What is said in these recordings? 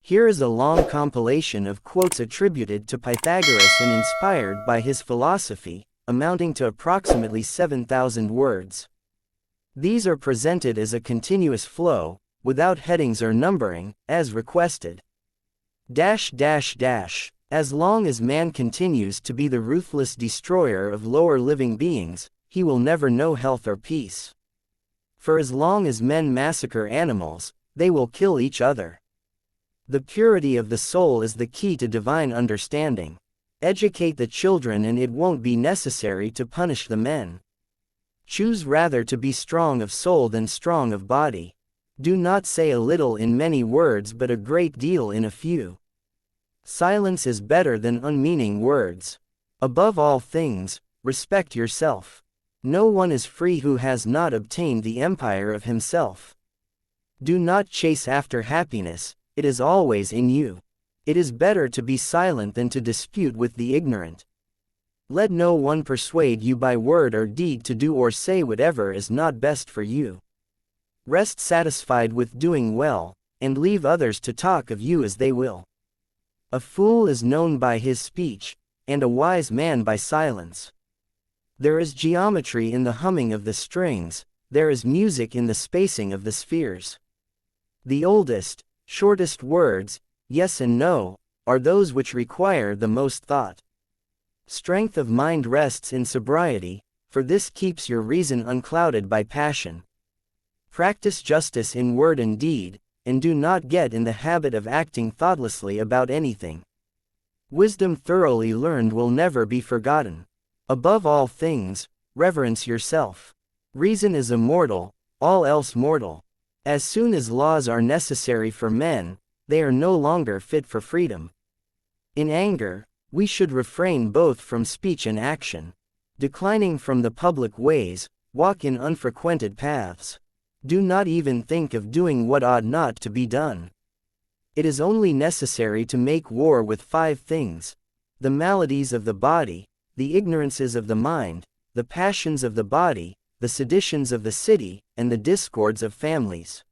Here is a long compilation of quotes attributed to Pythagoras and inspired by his philosophy, amounting to approximately 7,000 words. These are presented as a continuous flow, without headings or numbering, as requested. As long as man continues to be the ruthless destroyer of lower living beings, he will never know health or peace. For as long as men massacre animals, they will kill each other. The purity of the soul is the key to divine understanding. Educate the children and it won't be necessary to punish the men. Choose rather to be strong of soul than strong of body. Do not say a little in many words but a great deal in a few. Silence is better than unmeaning words. Above all things, respect yourself. No one is free who has not obtained the empire of himself. Do not chase after happiness, it is always in you. It is better to be silent than to dispute with the ignorant. Let no one persuade you by word or deed to do or say whatever is not best for you. Rest satisfied with doing well, and leave others to talk of you as they will. A fool is known by his speech, and a wise man by silence. There is geometry in the humming of the strings, there is music in the spacing of the spheres. The oldest, shortest words, yes and no, are those which require the most thought. Strength of mind rests in sobriety, for this keeps your reason unclouded by passion. Practice justice in word and deed, and do not get in the habit of acting thoughtlessly about anything. Wisdom thoroughly learned will never be forgotten. Above all things, reverence yourself. Reason is immortal, all else mortal. As soon as laws are necessary for men, they are no longer fit for freedom. In anger, we should refrain both from speech and action. Declining from the public ways, walk in unfrequented paths. Do not even think of doing what ought not to be done. It is only necessary to make war with 5 things: the maladies of the body, the ignorances of the mind, the passions of the body, the seditions of the city, and the discords of families.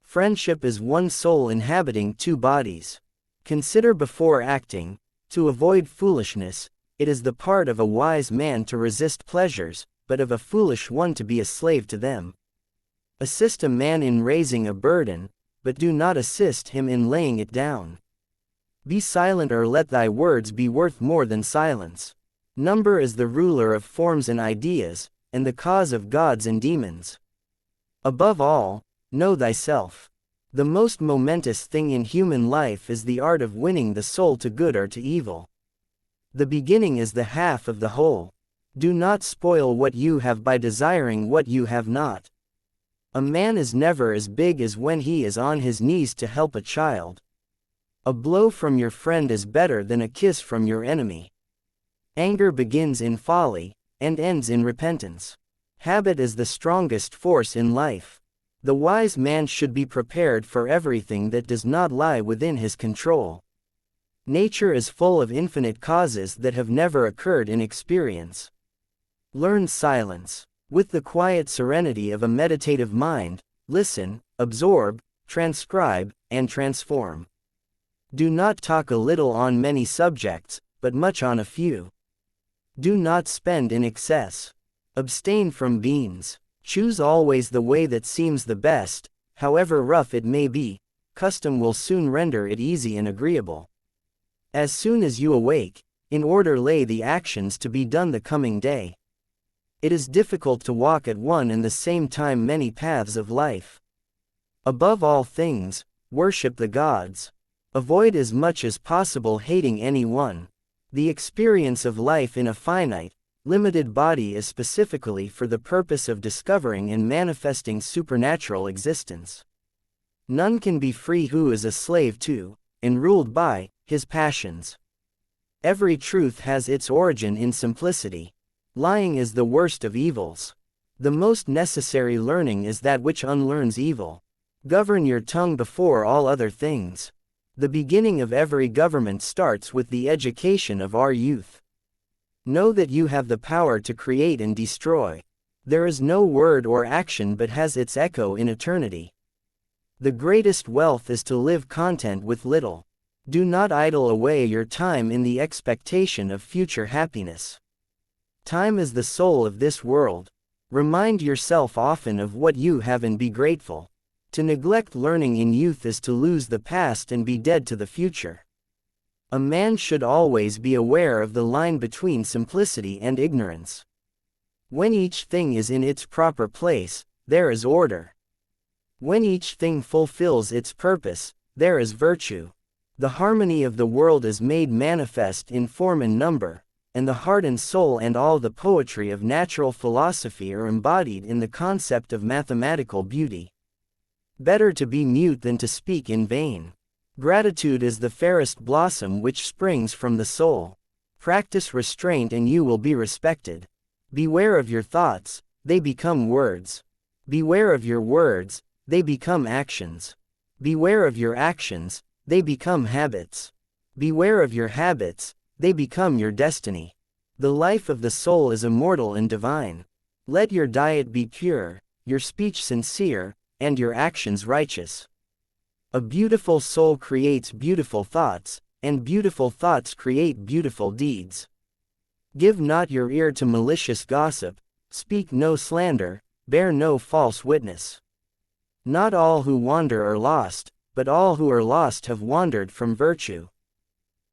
Friendship is one soul inhabiting 2 bodies. Consider before acting. To avoid foolishness, it is the part of a wise man to resist pleasures, but of a foolish one to be a slave to them. Assist a man in raising a burden, but do not assist him in laying it down. Be silent or let thy words be worth more than silence. Number is the ruler of forms and ideas, and the cause of gods and demons. Above all, know thyself. The most momentous thing in human life is the art of winning the soul to good or to evil. The beginning is the half of the whole. Do not spoil what you have by desiring what you have not. A man is never as big as when he is on his knees to help a child. A blow from your friend is better than a kiss from your enemy. Anger begins in folly, and ends in repentance. Habit is the strongest force in life. The wise man should be prepared for everything that does not lie within his control. Nature is full of infinite causes that have never occurred in experience. Learn silence. With the quiet serenity of a meditative mind, listen, absorb, transcribe, and transform. Do not talk a little on many subjects, but much on a few. Do not spend in excess. Abstain from beans. Choose always the way that seems the best, however rough it may be. Custom will soon render it easy and agreeable. As soon as you awake, in order lay the actions to be done the coming day. It is difficult to walk at one and the same time many paths of life. Above all things, worship the gods. Avoid as much as possible hating anyone. The experience of life in a finite, limited body is specifically for the purpose of discovering and manifesting supernatural existence. None can be free who is a slave to, and ruled by, his passions. Every truth has its origin in simplicity. Lying is the worst of evils. The most necessary learning is that which unlearns evil. Govern your tongue before all other things. The beginning of every government starts with the education of our youth. Know that you have the power to create and destroy. There is no word or action but has its echo in eternity. The greatest wealth is to live content with little. Do not idle away your time in the expectation of future happiness. Time is the soul of this world. Remind yourself often of what you have and be grateful. To neglect learning in youth is to lose the past and be dead to the future. A man should always be aware of the line between simplicity and ignorance. When each thing is in its proper place, there is order. When each thing fulfills its purpose, there is virtue. The harmony of the world is made manifest in form and number, and the heart and soul and all the poetry of natural philosophy are embodied in the concept of mathematical beauty. Better to be mute than to speak in vain. Gratitude is the fairest blossom which springs from the soul. Practice restraint and you will be respected. Beware of your thoughts, they become words. Beware of your words, they become actions. Beware of your actions, they become habits. Beware of your habits, they become your destiny. The life of the soul is immortal and divine. Let your diet be pure, your speech sincere, and your actions righteous. A beautiful soul creates beautiful thoughts, and beautiful thoughts create beautiful deeds. Give not your ear to malicious gossip, speak no slander, bear no false witness. Not all who wander are lost, but all who are lost have wandered from virtue.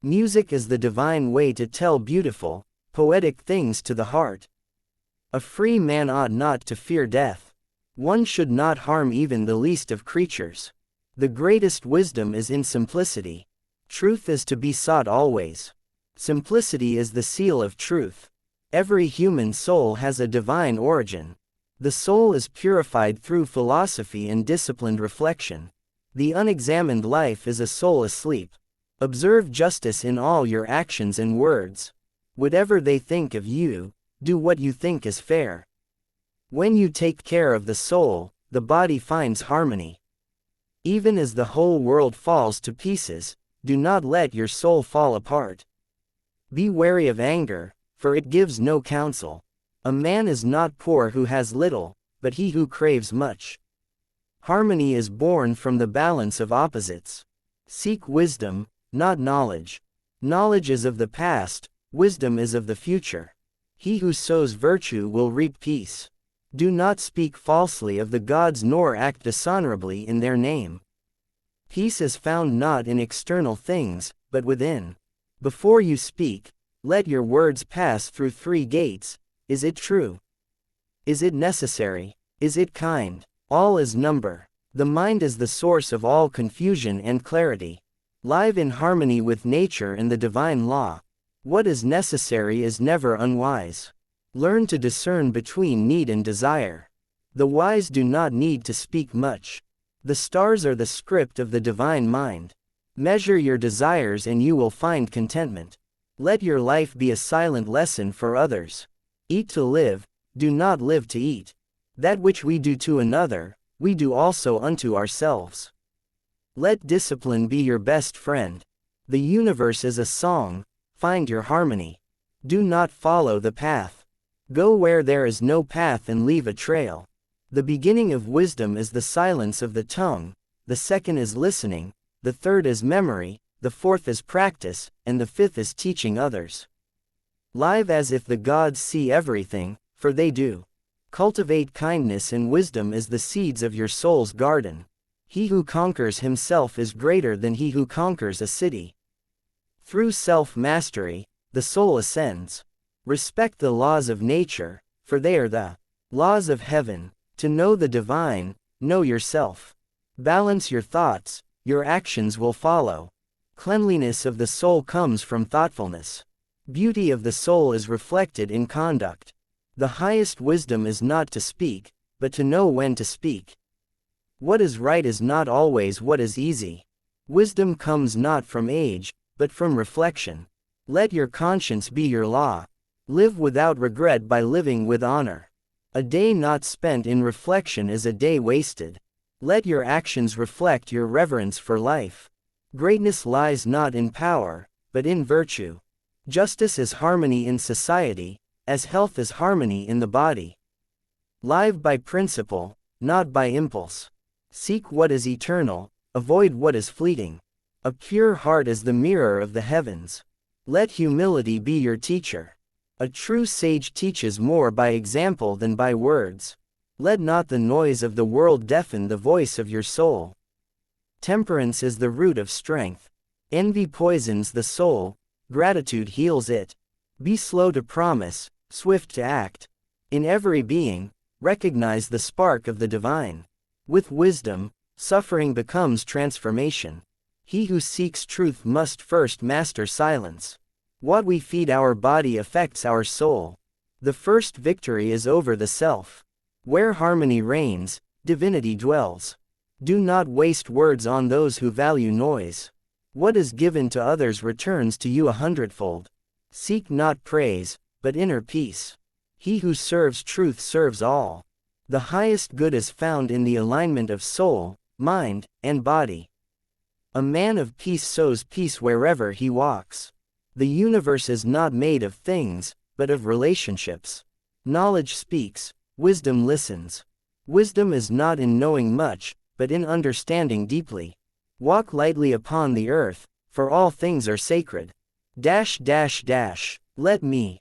Music is the divine way to tell beautiful, poetic things to the heart. A free man ought not to fear death. One should not harm even the least of creatures. The greatest wisdom is in simplicity. Truth is to be sought always. Simplicity is the seal of truth. Every human soul has a divine origin. The soul is purified through philosophy and disciplined reflection. The unexamined life is a soul asleep. Observe justice in all your actions and words. Whatever they think of you, do what you think is fair. When you take care of the soul, the body finds harmony. Even as the whole world falls to pieces, do not let your soul fall apart. Be wary of anger, for it gives no counsel. A man is not poor who has little, but he who craves much. Harmony is born from the balance of opposites. Seek wisdom, not knowledge. Knowledge is of the past, wisdom is of the future. He who sows virtue will reap peace. Do not speak falsely of the gods nor act dishonorably in their name. Peace is found not in external things, but within. Before you speak, let your words pass through 3 gates. Is it true? Is it necessary? Is it kind? All is number. The mind is the source of all confusion and clarity. Live in harmony with nature and the divine law. What is necessary is never unwise. Learn to discern between need and desire. The wise do not need to speak much. The stars are the script of the divine mind. Measure your desires and you will find contentment. Let your life be a silent lesson for others. Eat to live, do not live to eat. That which we do to another, we do also unto ourselves. Let discipline be your best friend. The universe is a song, find your harmony. Do not follow the path. Go where there is no path and leave a trail. The beginning of wisdom is the silence of the tongue, the second is listening, the third is memory, the fourth is practice, and the fifth is teaching others. Live as if the gods see everything, for they do. Cultivate kindness and wisdom as the seeds of your soul's garden. He who conquers himself is greater than he who conquers a city. Through self-mastery, the soul ascends. Respect the laws of nature, for they are the laws of heaven. To know the divine, know yourself. Balance your thoughts, your actions will follow. Cleanliness of the soul comes from thoughtfulness. Beauty of the soul is reflected in conduct. The highest wisdom is not to speak, but to know when to speak. What is right is not always what is easy. Wisdom comes not from age, but from reflection. Let your conscience be your law. Live without regret by living with honor. A day not spent in reflection is a day wasted. Let your actions reflect your reverence for life. Greatness lies not in power, but in virtue. Justice is harmony in society, as health is harmony in the body. Live by principle, not by impulse. Seek what is eternal, avoid what is fleeting. A pure heart is the mirror of the heavens. Let humility be your teacher. A true sage teaches more by example than by words. Let not the noise of the world deafen the voice of your soul. Temperance is the root of strength. Envy poisons the soul, gratitude heals it. Be slow to promise, swift to act. In every being, recognize the spark of the divine. With wisdom, suffering becomes transformation. He who seeks truth must first master silence. What we feed our body affects our soul. The first victory is over the self. Where harmony reigns, divinity dwells. Do not waste words on those who value noise. What is given to others returns to you 100-fold. Seek not praise, but inner peace. He who serves truth serves all. The highest good is found in the alignment of soul, mind, and body. A man of peace sows peace wherever he walks. The universe is not made of things, but of relationships. Knowledge speaks, wisdom listens. Wisdom is not in knowing much, but in understanding deeply. Walk lightly upon the earth, for all things are sacred. Let me.